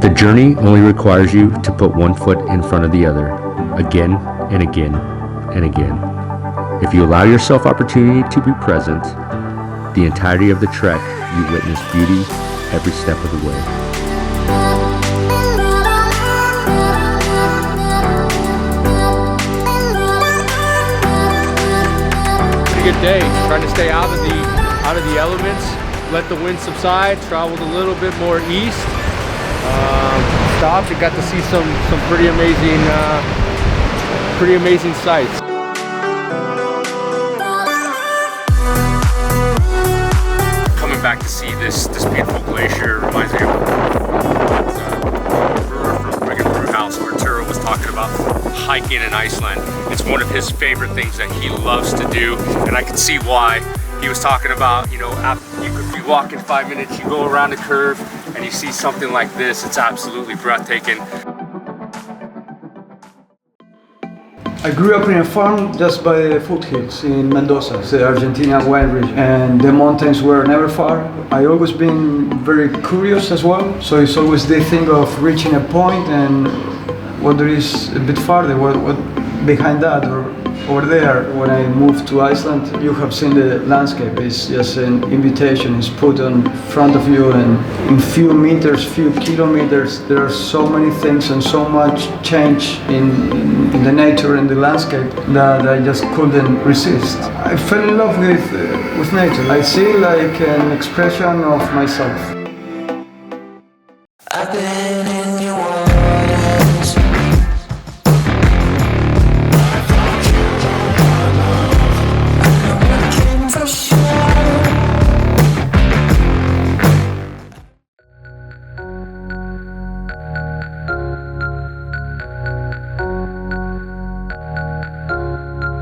The journey only requires you to put one foot in front of the other, again and again and again. If you allow yourself opportunity to be present, the entirety of the trek, you witness beauty every step of the way. Pretty good day. Trying to stay out of the elements, let the wind subside. Traveled a little bit more east. Stopped and got to see some pretty amazing sights. Coming back to see this beautiful glacier reminds me of the brewer from Bryggjan Brugghús, Arturo, was talking about hiking in Iceland. It's one of his favorite things that he loves to do, and I can see why. He was talking about, you know, after you could be walking 5 minutes, you go around a curve and you see something like this. It's absolutely breathtaking. I grew up in a farm just by the foothills in Mendoza, the Argentina wine region, and the mountains were never far. I always been very curious as well, so it's always the thing of reaching a point and what there is a bit farther, what behind that or over there. When I moved to Iceland, you have seen the landscape. It's just an invitation. It's put in front of you, and in few meters, few kilometers, there are so many things and so much change in the nature and the landscape that I just couldn't resist. I fell in love with nature. I see it like an expression of myself. I've been in your waters.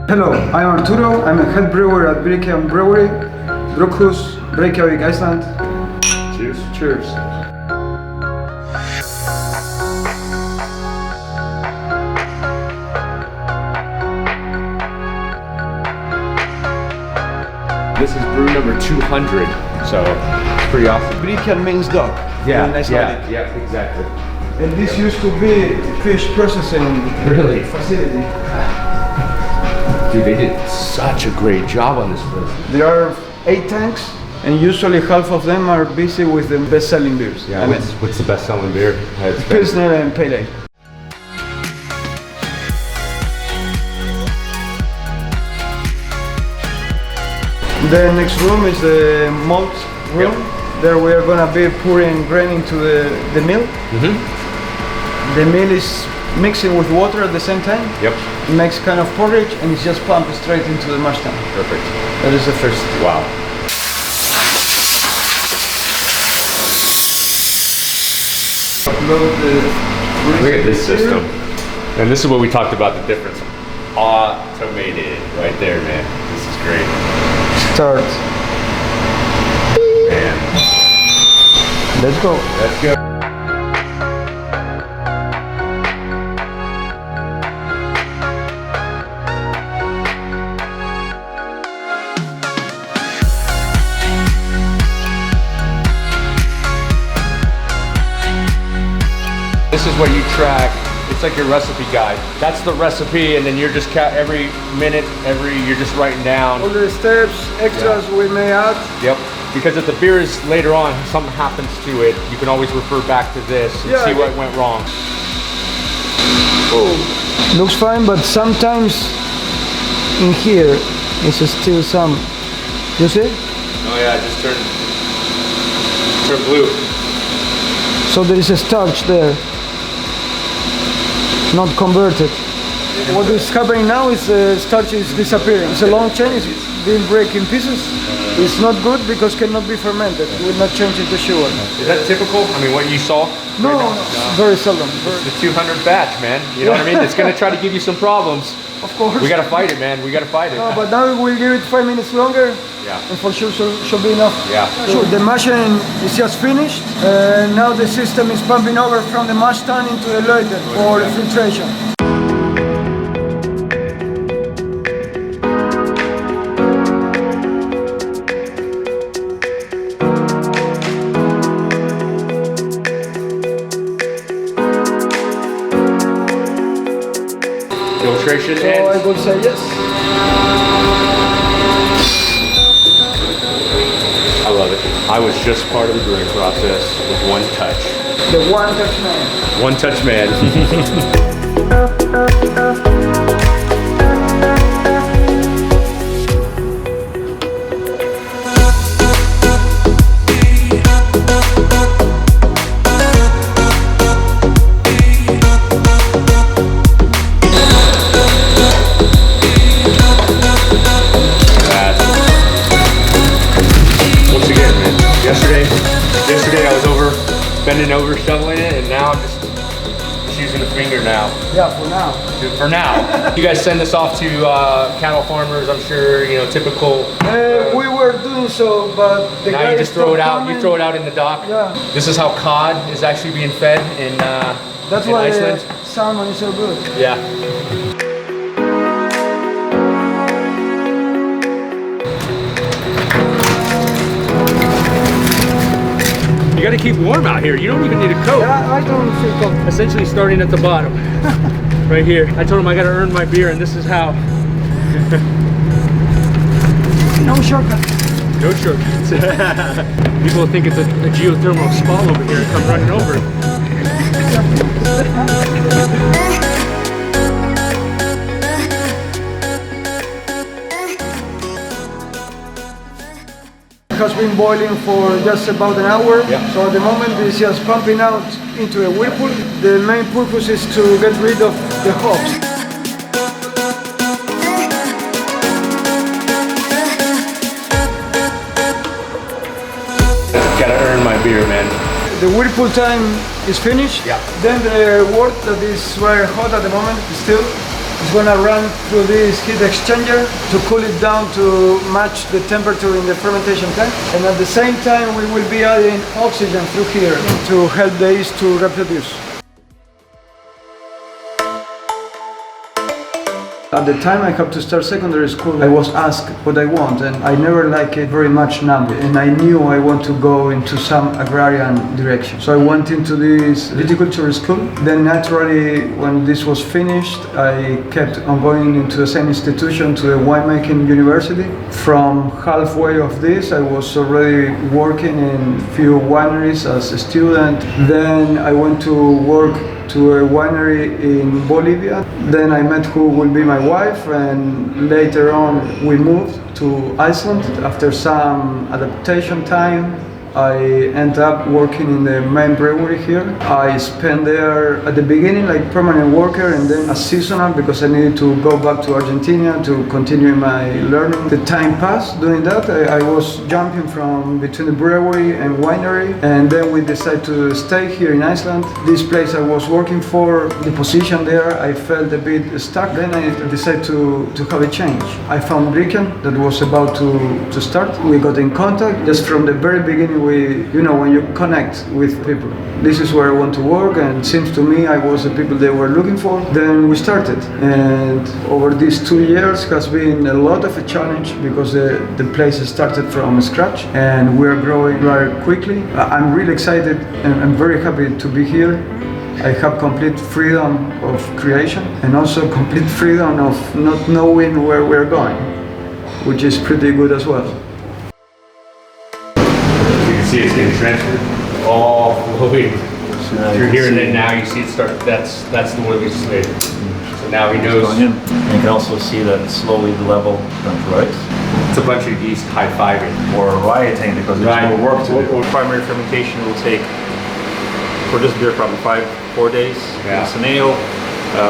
Hello, I'm Arturo. I'm a head brewer at Bryggjan Brewery, Brugghús, Reykjavik, Iceland. Cheers. Cheers. This is brew number 200, so it's pretty awesome. Bryggjan means dog. Yeah, in Icelandic. yeah, exactly. And this used to be fish processing Really? facility. Dude, they did such a great job on this place. There are 8 tanks, and usually half of them are busy with the best-selling beers. Yeah, what's the best-selling beer? Pilsner and Pale Ale. The next room is the malt room. Yep. There we are gonna be pouring grain into the mill. Mm-hmm. The mill is mixing with water at the same time. Yep. It makes kind of porridge, and it's just pumped straight into the mash tun. Perfect. That is the first. Wow. Look at this system. And this is what we talked about, the difference. Automated right there, man. This is great. Start. Man. Let's go. Let's go. This is what you track. It's like your recipe guide. That's the recipe, and then you're just every minute, you're just writing down. All the steps, extras we may add. Yep. Because if the beer is later on, something happens to it, you can always refer back to this and see what went wrong. Oh, looks fine, but sometimes in here it's still some. You see? Oh yeah, just turn blue. So there is a starch there, not converted. What is happening now is the starch is disappearing. It's a long chain, it's being breaking pieces. It's not good because cannot be fermented. It will not change into sugar. Is that typical? I mean, what you saw? No, very seldom. It's the 200 batch, man. You know what I mean? It's going to try to give you some problems. Of course. We got to fight it, man. We got to fight it. No, but now we'll give it 5 minutes longer. Yeah. And for sure should be enough. Yeah. Sure, the mashing is just finished. Now the system is pumping over from the mash tun into the Leuten for filtration. celebration. So And I would say yes. I love it. I was just part of the brewing process with one touch. The one touch man. One touch man. Yesterday I was bending over shoveling it, and now I'm just using a finger now. Yeah, for now. For now. You guys send this off to cattle farmers, I'm sure, you know, typical. We were doing so, but the now guy you just throw it out. coming. You throw it out in the dock. Yeah. This is how cod is actually being fed in That's in why Iceland. salmon is so good. Yeah. You gotta keep warm out here. You don't even need a coat. Yeah, I don't feel comfortable. Essentially starting at the bottom. Right here. I told him I gotta earn my beer, and this is how. No shortcut. No shortcuts. People will think it's a geothermal spa over here and come running over. It has been boiling for just about an hour. Yeah. So at the moment it's just pumping out into a whirlpool. The main purpose is to get rid of the hops. Gotta earn my beer, man. The whirlpool time is finished. Yeah. Then the wort that is very hot at the moment still is gonna run through this heat exchanger to cool it down to match the temperature in the fermentation tank. And at the same time we will be adding oxygen through here to help the yeast to reproduce. At the time I had to start secondary school, I was asked what I want, and I never liked it very much now. And I knew I want to go into some agrarian direction. So I went into this viticulture school. Then naturally, when this was finished, I kept on going into the same institution, to the winemaking university. From halfway of this, I was already working in few wineries as a student. Then I went to work to a winery in Bolivia. Then I met who will be my wife, and later on we moved to Iceland. After some adaptation time, I ended up working in the main brewery here. I spent there at the beginning like permanent worker, and then as seasonal because I needed to go back to Argentina to continue my learning. The time passed doing that. I was jumping from between the brewery and winery, and then we decided to stay here in Iceland. This place I was working for, the position there, I felt a bit stuck. Then I decided to have a change. I found Bryggjan that was about to start. We got in contact. Just from the very beginning, when you connect with people, this is where I want to work, and it seems to me I was the people they were looking for. Then we started, and over these 2 years has been a lot of a challenge because the place started from scratch and we're growing very quickly. I'm really excited and I'm very happy to be here. I have complete freedom of creation and also complete freedom of not knowing where we're going, which is pretty good as well. See it's getting transferred all flowing through here, and then now you see it start. That's the one we just made. So now he knows. Going in. And you can also see that slowly the level comes right. It's a bunch of yeast high-fiving. Or rioting because there's more work to do. Primary fermentation will take, for this beer, probably 4 days. Yeah. It's an ale.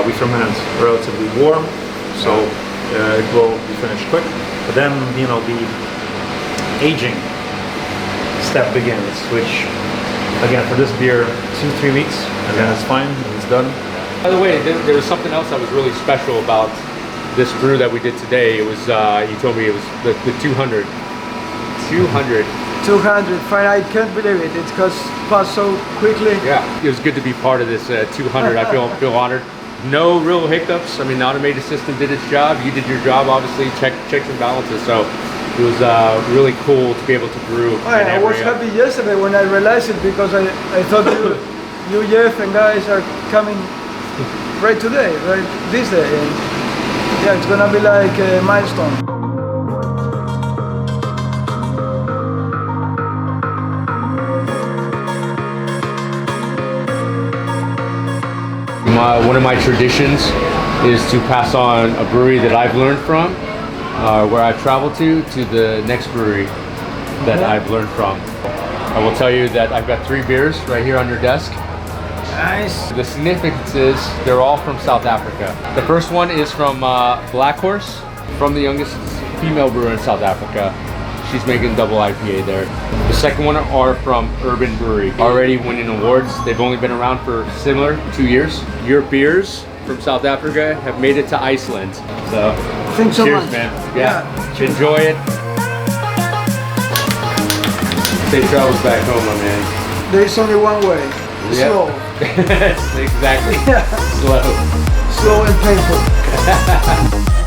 We ferment relatively warm, so it will be finished quick. But then, the aging step begins, which again for this beer 2-3 weeks, and then it's fine and it's done. By the way, there was something else that was really special about this brew that we did today. It was you told me it was the 200 I can't believe it. It passed so quickly. Yeah, it was good to be part of this 200. I feel honored. No real hiccups. I mean, the automated system did its job. You did your job, obviously. Checks and balances. So it was really cool to be able to brew. I was happy yesterday when I realized it because I thought you Jeff and guys are coming right today, right this day. And Yeah, it's gonna be like a milestone. One of my traditions is to pass on a brewery that I've learned from, where I've traveled to the next brewery that I've learned from. I will tell you that I've got 3 beers right here on your desk. Nice. The significance is they're all from South Africa. The first one is from Black Horse, from the youngest female brewer in South Africa. She's making double IPA there. The second one are from Urban Brewery, already winning awards. They've only been around for similar 2 years. Your beers from South Africa have made it to Iceland. So, Thanks so cheers, much. man. Yeah. Enjoy it. Safe travels back home, my man. There is only one way. Yeah. Slow. Exactly. Yeah. Slow. Slow and painful.